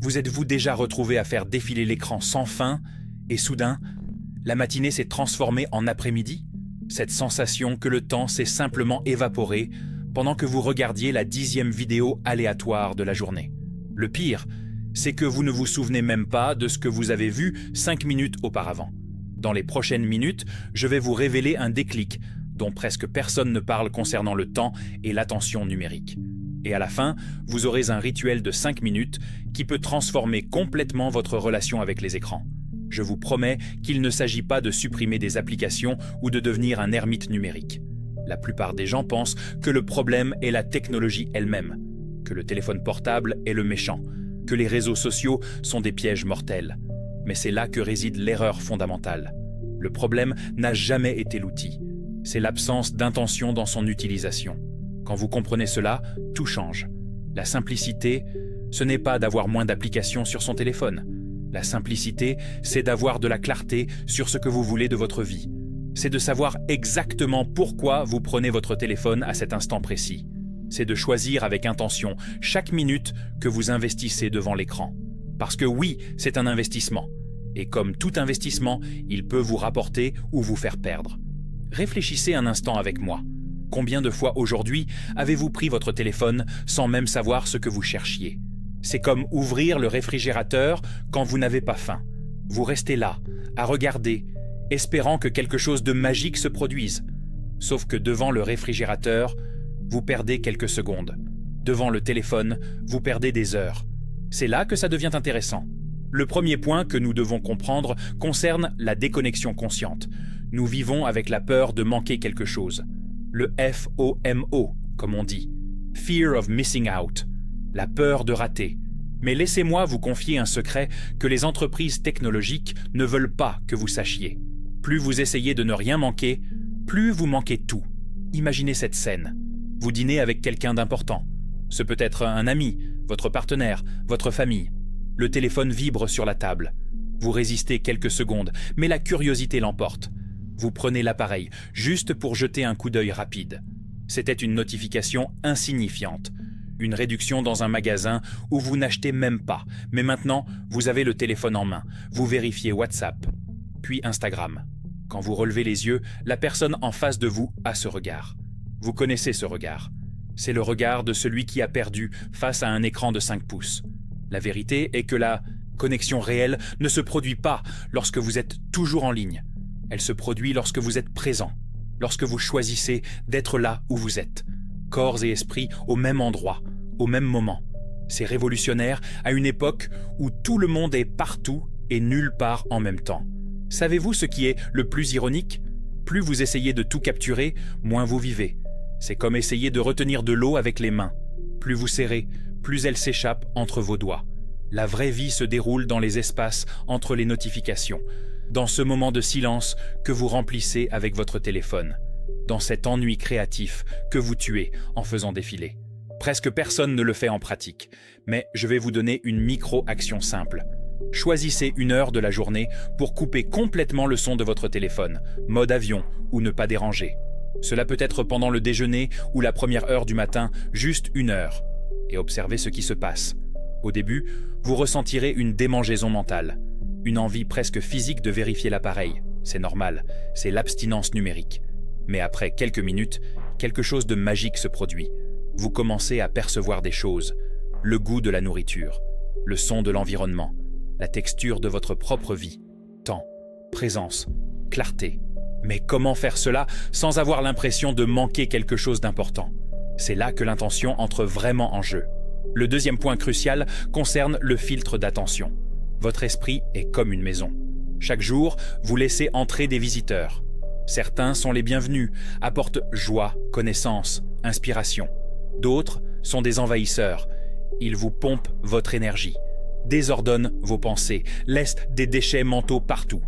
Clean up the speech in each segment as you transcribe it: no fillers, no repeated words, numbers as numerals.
Vous êtes-vous déjà retrouvé à faire défiler l'écran sans fin et soudain, la matinée s'est transformée en après-midi? Cette sensation que le temps s'est simplement évaporé pendant que vous regardiez la 10e vidéo aléatoire de la journée. Le pire, c'est que vous ne vous souvenez même pas de ce que vous avez vu 5 minutes auparavant. Dans les prochaines minutes, je vais vous révéler un déclic dont presque personne ne parle concernant le temps et l'attention numérique. Et à la fin, vous aurez un rituel de 5 minutes qui peut transformer complètement votre relation avec les écrans. Je vous promets qu'il ne s'agit pas de supprimer des applications ou de devenir un ermite numérique. La plupart des gens pensent que le problème est la technologie elle-même, que le téléphone portable est le méchant, que les réseaux sociaux sont des pièges mortels. Mais c'est là que réside l'erreur fondamentale. Le problème n'a jamais été l'outil. C'est l'absence d'intention dans son utilisation. Quand vous comprenez cela, tout change. La simplicité, ce n'est pas d'avoir moins d'applications sur son téléphone. La simplicité, c'est d'avoir de la clarté sur ce que vous voulez de votre vie. C'est de savoir exactement pourquoi vous prenez votre téléphone à cet instant précis. C'est de choisir avec intention chaque minute que vous investissez devant l'écran. Parce que oui, c'est un investissement. Et comme tout investissement, il peut vous rapporter ou vous faire perdre. Réfléchissez un instant avec moi. Combien de fois aujourd'hui avez-vous pris votre téléphone sans même savoir ce que vous cherchiez? C'est comme ouvrir le réfrigérateur quand vous n'avez pas faim. Vous restez là, à regarder, espérant que quelque chose de magique se produise. Sauf que devant le réfrigérateur, vous perdez quelques secondes. Devant le téléphone, vous perdez des heures. C'est là que ça devient intéressant. Le premier point que nous devons comprendre concerne la déconnexion consciente. Nous vivons avec la peur de manquer quelque chose. Le FOMO, comme on dit. Fear of missing out. La peur de rater. Mais laissez-moi vous confier un secret que les entreprises technologiques ne veulent pas que vous sachiez. Plus vous essayez de ne rien manquer, plus vous manquez tout. Imaginez cette scène. Vous dînez avec quelqu'un d'important. Ce peut être un ami, votre partenaire, votre famille. Le téléphone vibre sur la table. Vous résistez quelques secondes, mais la curiosité l'emporte. Vous prenez l'appareil, juste pour jeter un coup d'œil rapide. C'était une notification insignifiante. Une réduction dans un magasin où vous n'achetez même pas. Mais maintenant, vous avez le téléphone en main. Vous vérifiez WhatsApp, puis Instagram. Quand vous relevez les yeux, la personne en face de vous a ce regard. Vous connaissez ce regard. C'est le regard de celui qui a perdu face à un écran de 5 pouces. La vérité est que la connexion réelle ne se produit pas lorsque vous êtes toujours en ligne. Elle se produit lorsque vous êtes présent, lorsque vous choisissez d'être là où vous êtes, corps et esprit au même endroit, au même moment. C'est révolutionnaire à une époque où tout le monde est partout et nulle part en même temps. Savez-vous ce qui est le plus ironique? Plus vous essayez de tout capturer, moins vous vivez. C'est comme essayer de retenir de l'eau avec les mains. Plus vous serrez, plus elle s'échappe entre vos doigts. La vraie vie se déroule dans les espaces entre les notifications, dans ce moment de silence que vous remplissez avec votre téléphone, dans cet ennui créatif que vous tuez en faisant défiler. Presque personne ne le fait en pratique, mais je vais vous donner une micro-action simple. Choisissez une heure de la journée pour couper complètement le son de votre téléphone, mode avion ou ne pas déranger. Cela peut être pendant le déjeuner ou la première heure du matin, juste une heure. Et observez ce qui se passe. Au début, vous ressentirez une démangeaison mentale, une envie presque physique de vérifier l'appareil. C'est normal, c'est l'abstinence numérique. Mais après quelques minutes, quelque chose de magique se produit. Vous commencez à percevoir des choses, le goût de la nourriture, le son de l'environnement, la texture de votre propre vie, temps, présence, clarté. Mais comment faire cela sans avoir l'impression de manquer quelque chose d'important? C'est là que l'intention entre vraiment en jeu. Le deuxième point crucial concerne le filtre d'attention. Votre esprit est comme une maison. Chaque jour, vous laissez entrer des visiteurs. Certains sont les bienvenus, apportent joie, connaissance, inspiration. D'autres sont des envahisseurs. Ils vous pompent votre énergie, désordonnent vos pensées, laissent des déchets mentaux partout.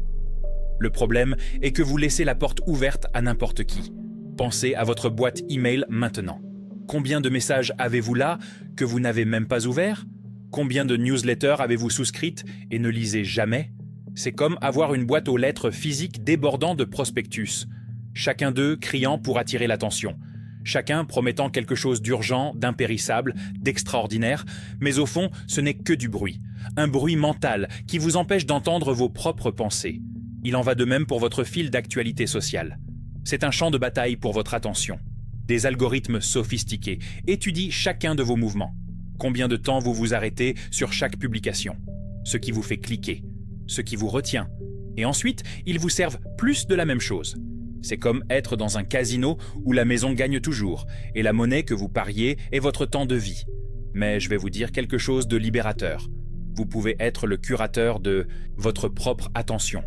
Le problème est que vous laissez la porte ouverte à n'importe qui. Pensez à votre boîte email maintenant. Combien de messages avez-vous là que vous n'avez même pas ouverts? Combien de newsletters avez-vous souscrites et ne lisez jamais? C'est comme avoir une boîte aux lettres physique débordant de prospectus. Chacun d'eux criant pour attirer l'attention. Chacun promettant quelque chose d'urgent, d'impérissable, d'extraordinaire, mais au fond, ce n'est que du bruit. un bruit mental qui vous empêche d'entendre vos propres pensées. Il en va de même pour votre fil d'actualité sociale. C'est un champ de bataille pour votre attention. Des algorithmes sophistiqués étudient chacun de vos mouvements. Combien de temps vous vous arrêtez sur chaque publication, ce qui vous fait cliquer, ce qui vous retient. Et ensuite, ils vous servent plus de la même chose. C'est comme être dans un casino où la maison gagne toujours et la monnaie que vous pariez est votre temps de vie. Mais je vais vous dire quelque chose de libérateur. Vous pouvez être le curateur de votre propre attention.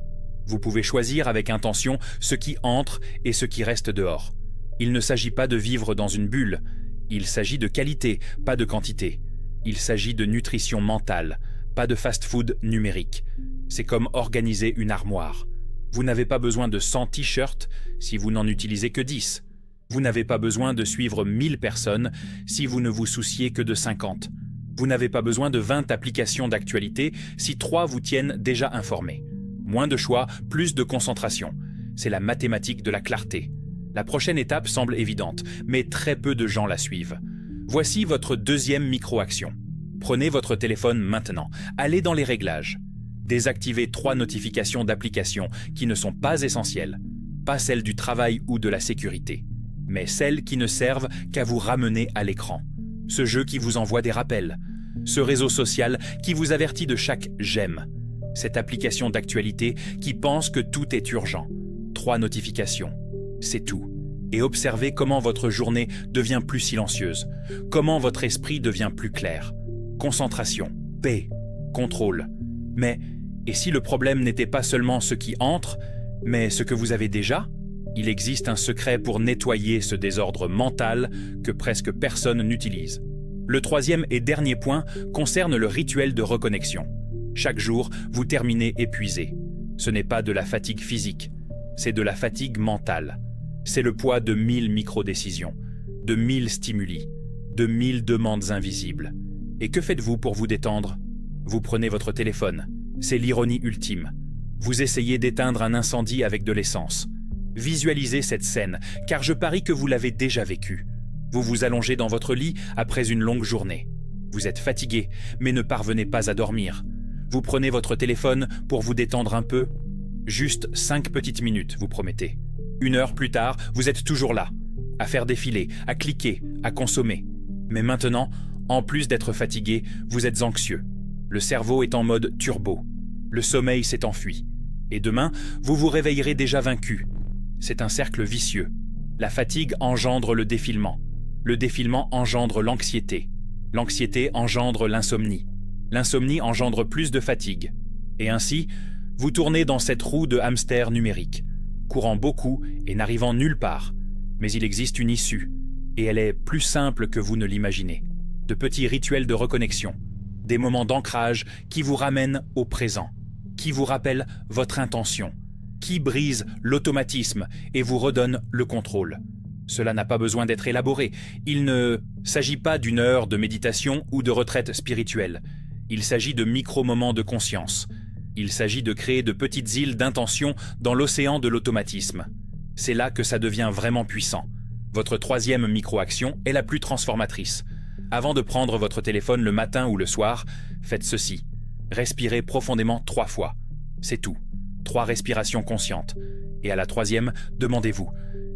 Vous pouvez choisir avec intention ce qui entre et ce qui reste dehors. Il ne s'agit pas de vivre dans une bulle. Il s'agit de qualité, pas de quantité. Il s'agit de nutrition mentale, pas de fast-food numérique. C'est comme organiser une armoire. Vous n'avez pas besoin de 100 t-shirts si vous n'en utilisez que 10. Vous n'avez pas besoin de suivre 1000 personnes si vous ne vous souciez que de 50. Vous n'avez pas besoin de 20 applications d'actualité si 3 vous tiennent déjà informés. Moins de choix, plus de concentration. C'est la mathématique de la clarté. La prochaine étape semble évidente, mais très peu de gens la suivent. Voici votre deuxième micro-action. Prenez votre téléphone maintenant. Allez dans les réglages. Désactivez 3 notifications d'applications qui ne sont pas essentielles. Pas celles du travail ou de la sécurité, mais celles qui ne servent qu'à vous ramener à l'écran. Ce jeu qui vous envoie des rappels. Ce réseau social qui vous avertit de chaque « j'aime ». Cette application d'actualité qui pense que tout est urgent. 3 notifications. C'est tout. Et observez comment votre journée devient plus silencieuse, comment votre esprit devient plus clair. Concentration, paix, contrôle. Mais, et si le problème n'était pas seulement ce qui entre, mais ce que vous avez déjà? Il existe un secret pour nettoyer ce désordre mental que presque personne n'utilise. Le troisième et dernier point concerne le rituel de reconnexion. Chaque jour, vous terminez épuisé. Ce n'est pas de la fatigue physique, c'est de la fatigue mentale. C'est le poids de 1000 micro-décisions, de 1000 stimuli, de 1000 demandes invisibles. Et que faites-vous pour vous détendre? Vous prenez votre téléphone. C'est l'ironie ultime. Vous essayez d'éteindre un incendie avec de l'essence. Visualisez cette scène, car je parie que vous l'avez déjà vécue. Vous vous allongez dans votre lit après une longue journée. Vous êtes fatigué, mais ne parvenez pas à dormir. Vous prenez votre téléphone pour vous détendre un peu. Juste 5 petites minutes, vous promettez. 1 heure plus tard, vous êtes toujours là, à faire défiler, à cliquer, à consommer. Mais maintenant, en plus d'être fatigué, vous êtes anxieux. Le cerveau est en mode turbo. Le sommeil s'est enfui. Et demain, vous vous réveillerez déjà vaincu. C'est un cercle vicieux. La fatigue engendre le défilement. Le défilement engendre l'anxiété. L'anxiété engendre l'insomnie. L'insomnie engendre plus de fatigue. Et ainsi, vous tournez dans cette roue de hamster numérique, courant beaucoup et n'arrivant nulle part. Mais il existe une issue, et elle est plus simple que vous ne l'imaginez. De petits rituels de reconnexion, des moments d'ancrage qui vous ramènent au présent, qui vous rappellent votre intention, qui brisent l'automatisme et vous redonnent le contrôle. Cela n'a pas besoin d'être élaboré. Il ne s'agit pas d'1 heure de méditation ou de retraite spirituelle. Il s'agit de micro-moments de conscience. Il s'agit de créer de petites îles d'intention dans l'océan de l'automatisme. C'est là que ça devient vraiment puissant. Votre troisième micro-action est la plus transformatrice. Avant de prendre votre téléphone le matin ou le soir, faites ceci. Respirez profondément 3 fois. C'est tout. 3 respirations conscientes. Et à la 3e, demandez-vous,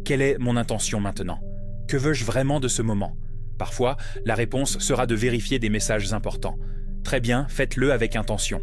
quelle est mon intention maintenant? Que veux-je vraiment de ce moment? Parfois, la réponse sera de vérifier des messages importants. Très bien, faites-le avec intention.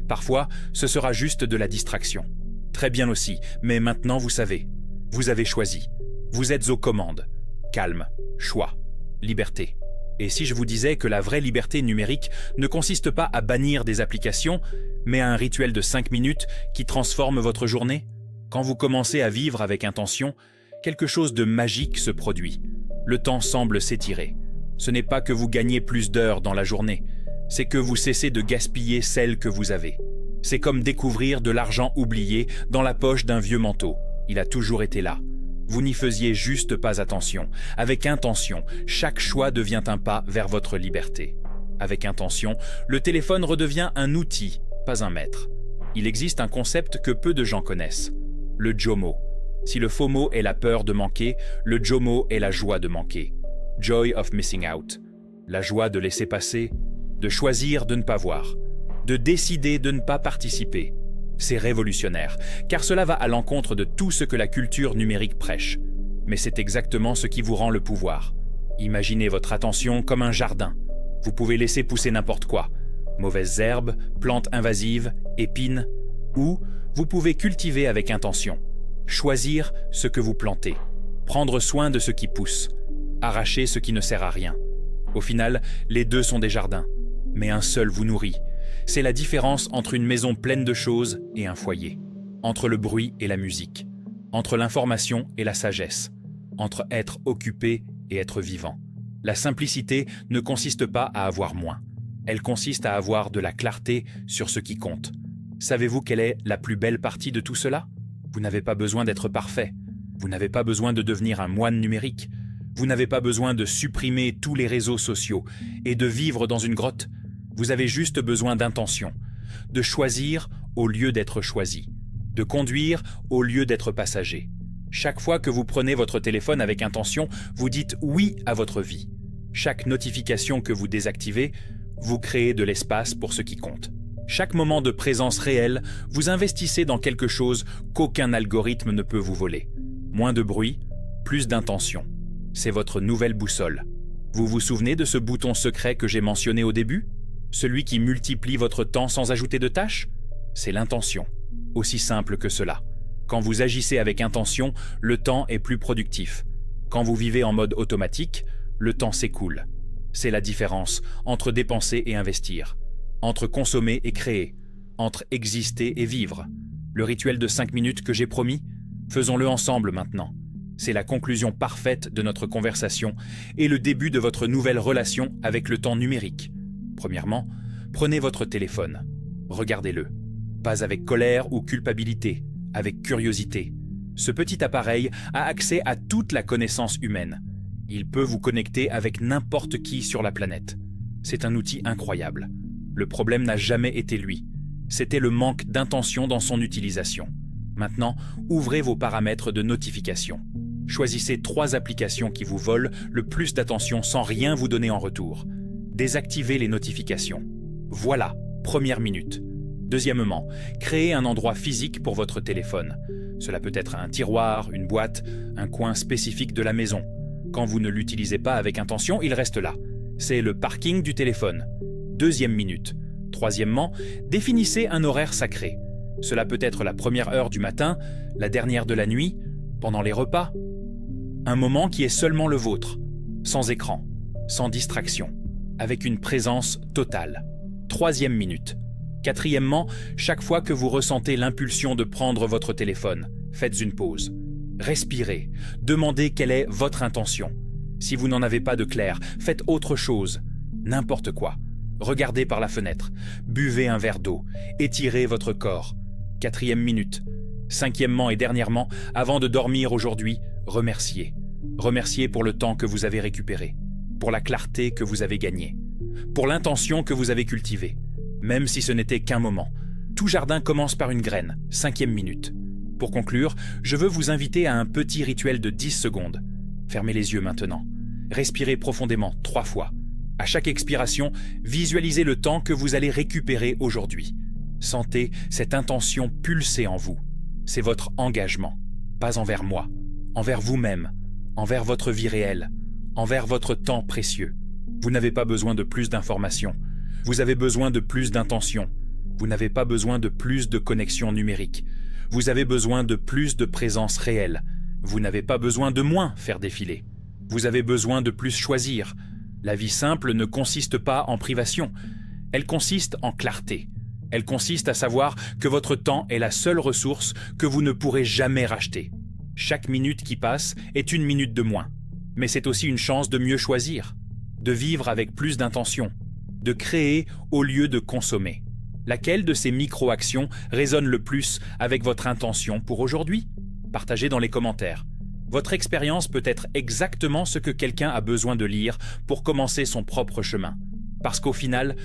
Parfois, ce sera juste de la distraction. Très bien aussi, mais maintenant vous savez. Vous avez choisi. Vous êtes aux commandes. Calme, choix, liberté. Et si je vous disais que la vraie liberté numérique ne consiste pas à bannir des applications, mais à un rituel de 5 minutes qui transforme votre journée? Quand vous commencez à vivre avec intention, quelque chose de magique se produit. Le temps semble s'étirer. Ce n'est pas que vous gagnez plus d'heures dans la journée, c'est que vous cessez de gaspiller celles que vous avez. C'est comme découvrir de l'argent oublié dans la poche d'un vieux manteau. Il a toujours été là. Vous n'y faisiez juste pas attention. Avec intention, chaque choix devient un pas vers votre liberté. Avec intention, le téléphone redevient un outil, pas un maître. Il existe un concept que peu de gens connaissent, le JOMO. Si le FOMO est la peur de manquer, le JOMO est la joie de manquer. Joy of missing out. La joie de laisser passer, de choisir de ne pas voir. de décider de ne pas participer. C'est révolutionnaire, car cela va à l'encontre de tout ce que la culture numérique prêche. Mais c'est exactement ce qui vous rend le pouvoir. Imaginez votre attention comme un jardin. Vous pouvez laisser pousser n'importe quoi. Mauvaises herbes, plantes invasives, épines. Ou vous pouvez cultiver avec intention. Choisir ce que vous plantez. Prendre soin de ce qui pousse. Arracher ce qui ne sert à rien. Au final, les deux sont des jardins. Mais un seul vous nourrit. C'est la différence entre une maison pleine de choses et un foyer. Entre le bruit et la musique. Entre l'information et la sagesse. Entre être occupé et être vivant. La simplicité ne consiste pas à avoir moins. Elle consiste à avoir de la clarté sur ce qui compte. Savez-vous quelle est la plus belle partie de tout cela? Vous n'avez pas besoin d'être parfait. Vous n'avez pas besoin de devenir un moine numérique. Vous n'avez pas besoin de supprimer tous les réseaux sociaux et de vivre dans une grotte. Vous avez juste besoin d'intention, de choisir au lieu d'être choisi, de conduire au lieu d'être passager. Chaque fois que vous prenez votre téléphone avec intention, vous dites oui à votre vie. Chaque notification que vous désactivez, vous créez de l'espace pour ce qui compte. Chaque moment de présence réelle, vous investissez dans quelque chose qu'aucun algorithme ne peut vous voler. Moins de bruit, plus d'intention. C'est votre nouvelle boussole. Vous vous souvenez de ce bouton secret que j'ai mentionné au début? Celui qui multiplie votre temps sans ajouter de tâches? C'est l'intention. Aussi simple que cela. Quand vous agissez avec intention, le temps est plus productif. Quand vous vivez en mode automatique, le temps s'écoule. C'est la différence entre dépenser et investir, entre consommer et créer, entre exister et vivre. Le rituel de 5 minutes que j'ai promis, faisons-le ensemble maintenant. C'est la conclusion parfaite de notre conversation et le début de votre nouvelle relation avec le temps numérique. Premièrement, prenez votre téléphone. Regardez-le. Pas avec colère ou culpabilité, avec curiosité. Ce petit appareil a accès à toute la connaissance humaine. Il peut vous connecter avec n'importe qui sur la planète. C'est un outil incroyable. Le problème n'a jamais été lui. C'était le manque d'intention dans son utilisation. Maintenant, ouvrez vos paramètres de notification. Choisissez 3 applications qui vous volent le plus d'attention sans rien vous donner en retour. Désactivez les notifications. Voilà, première minute. Deuxièmement, créez un endroit physique pour votre téléphone. Cela peut être un tiroir, une boîte, un coin spécifique de la maison. Quand vous ne l'utilisez pas avec intention, il reste là. C'est le parking du téléphone. Deuxième minute. Troisièmement, définissez un horaire sacré. Cela peut être la première heure du matin, la dernière de la nuit, pendant les repas. Un moment qui est seulement le vôtre, sans écran, sans distraction, avec une présence totale. Troisième minute. Quatrièmement, chaque fois que vous ressentez l'impulsion de prendre votre téléphone, faites une pause. Respirez, demandez quelle est votre intention. Si vous n'en avez pas de clair, faites autre chose, n'importe quoi. Regardez par la fenêtre, buvez un verre d'eau, étirez votre corps. Quatrième minute. Cinquièmement et dernièrement, avant de dormir aujourd'hui, remerciez. Remerciez pour le temps que vous avez récupéré, pour la clarté que vous avez gagnée, pour l'intention que vous avez cultivée. Même si ce n'était qu'un moment. Tout jardin commence par une graine, 5e minute. Pour conclure, je veux vous inviter à un petit rituel de 10 secondes. Fermez les yeux maintenant. Respirez profondément 3 fois. À chaque expiration, visualisez le temps que vous allez récupérer aujourd'hui. Sentez cette intention pulser en vous. C'est votre engagement, pas envers moi, envers vous-même, envers votre vie réelle, envers votre temps précieux. Vous n'avez pas besoin de plus d'informations. Vous avez besoin de plus d'intention. Vous n'avez pas besoin de plus de connexion numérique. Vous avez besoin de plus de présence réelle. Vous n'avez pas besoin de moins faire défiler. Vous avez besoin de plus choisir. La vie simple ne consiste pas en privation. Elle consiste en clarté. Elle consiste à savoir que votre temps est la seule ressource que vous ne pourrez jamais racheter. Chaque minute qui passe est une minute de moins. Mais c'est aussi une chance de mieux choisir, de vivre avec plus d'intention, de créer au lieu de consommer. Laquelle de ces micro-actions résonne le plus avec votre intention pour aujourd'hui? Partagez dans les commentaires. Votre expérience peut être exactement ce que quelqu'un a besoin de lire pour commencer son propre chemin. Parce qu'au final,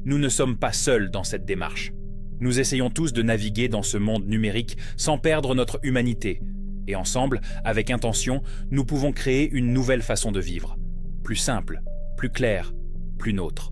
nous ne sommes pas seuls dans cette démarche. Nous essayons tous de naviguer dans ce monde numérique sans perdre notre humanité. Et ensemble, avec intention, nous pouvons créer une nouvelle façon de vivre. Plus simple, plus claire, plus nôtre.